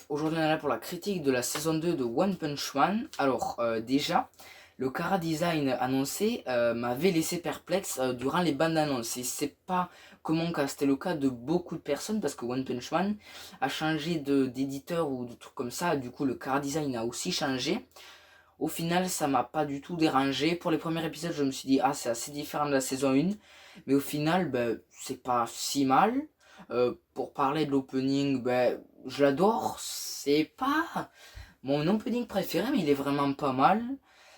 Aujourd'hui on est là pour la critique de la saison 2 de One Punch Man. Alors déjà, le chara design annoncé m'avait laissé perplexe durant les bandes annonces. Et c'est pas que mon cas, c'était le cas de beaucoup de personnes parce que One Punch Man a changé d'éditeur ou de trucs comme ça. Du coup le chara design a aussi changé. Au final ça m'a pas du tout dérangé. Pour les premiers épisodes je me suis dit ah c'est assez différent de la saison 1. Mais au final c'est pas si mal. Pour parler de l'opening, je l'adore. C'est pas mon opening préféré, mais il est vraiment pas mal.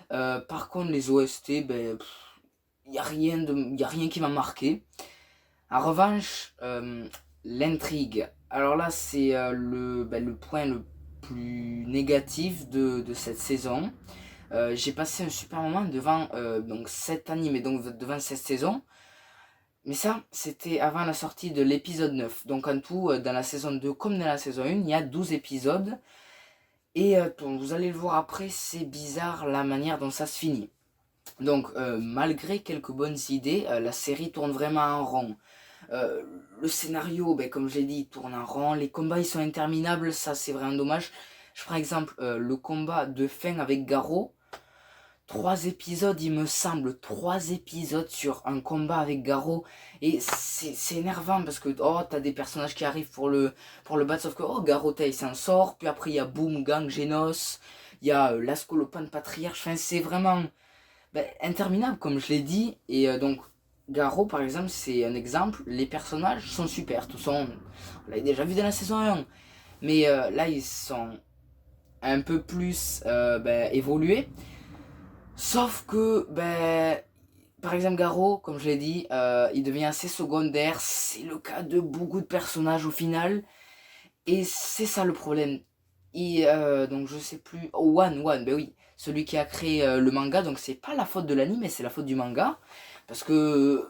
Par contre, les OST, y a rien qui m'a marqué. En revanche, l'intrigue. Alors là, c'est le point le plus négatif de cette saison. J'ai passé un super moment devant donc cet anime et donc devant cette saison. Mais ça, c'était avant la sortie de l'épisode 9. Donc en tout, dans la saison 2 comme dans la saison 1, il y a 12 épisodes. Et bon, vous allez le voir après, c'est bizarre la manière dont ça se finit. Donc malgré quelques bonnes idées, la série tourne vraiment en rond. Euh, le scénario, comme je l'ai dit, tourne en rond. Les combats, ils sont interminables, ça c'est vraiment dommage. Je prends exemple le combat de fin avec Garo. 3 épisodes, il me semble, 3 épisodes sur un combat avec Garo. Et c'est énervant parce que oh, t'as des personnages qui arrivent pour le battre, sauf que oh, Garo, il s'en sort. Puis après, il y a Boom, Gang, Genos. Il y a Lascolopan, Patriarche. Enfin, c'est vraiment interminable, comme je l'ai dit. Et donc, Garo, par exemple, c'est un exemple. Les personnages sont super. Tous sont. On l'a déjà vu dans la saison 1. Mais là, ils sont un peu plus évolués. Sauf que, par exemple, Garo, comme je l'ai dit, il devient assez secondaire. C'est le cas de beaucoup de personnages au final. Et c'est ça le problème. Donc je sais plus. Oh, One, ben oui. Celui qui a créé le manga. Donc c'est pas la faute de l'anime, mais c'est la faute du manga. Parce que,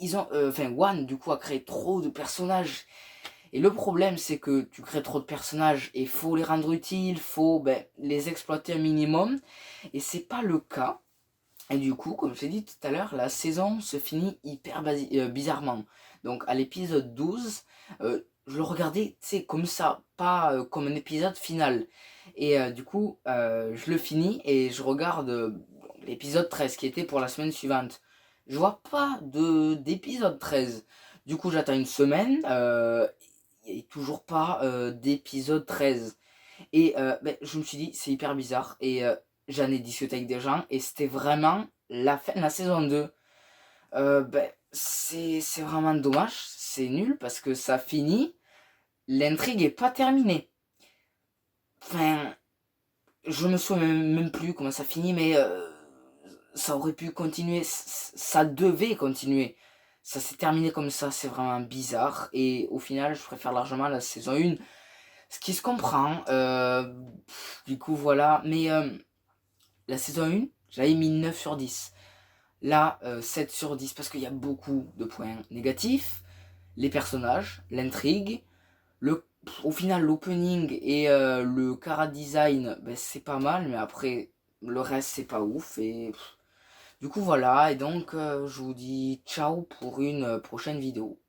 ils ont. Enfin, One, du coup, a créé trop de personnages. Et le problème, c'est que tu crées trop de personnages et faut les rendre utiles, faut les exploiter un minimum. Et c'est pas le cas. Et du coup, comme je t'ai dit tout à l'heure, la saison se finit hyper bizarrement. Donc à l'épisode 12, je le regardais, tu sais, comme ça, pas comme un épisode final. Et du coup, je le finis et je regarde l'épisode 13 qui était pour la semaine suivante. Je vois pas d'épisode 13. Du coup, j'attends une semaine, il n'y a toujours pas d'épisode 13. Et je me suis dit, c'est hyper bizarre. Et j'en ai discuté avec des gens. Et c'était vraiment la fin de la saison 2. C'est vraiment dommage. C'est nul parce que ça finit. L'intrigue est pas terminée. Enfin, je me souviens même plus comment ça finit. Mais ça aurait pu continuer. Ça devait continuer. Ça s'est terminé comme ça. C'est vraiment bizarre. Et au final, je préfère largement la saison 1. Ce qui se comprend. Du coup, voilà. Mais la saison 1, j'avais mis 9 sur 10. Là, 7 sur 10 parce qu'il y a beaucoup de points négatifs. Les personnages, l'intrigue, au final l'opening et le chara design, c'est pas mal, mais après le reste c'est pas ouf. Et du coup voilà, et donc je vous dis ciao pour une prochaine vidéo.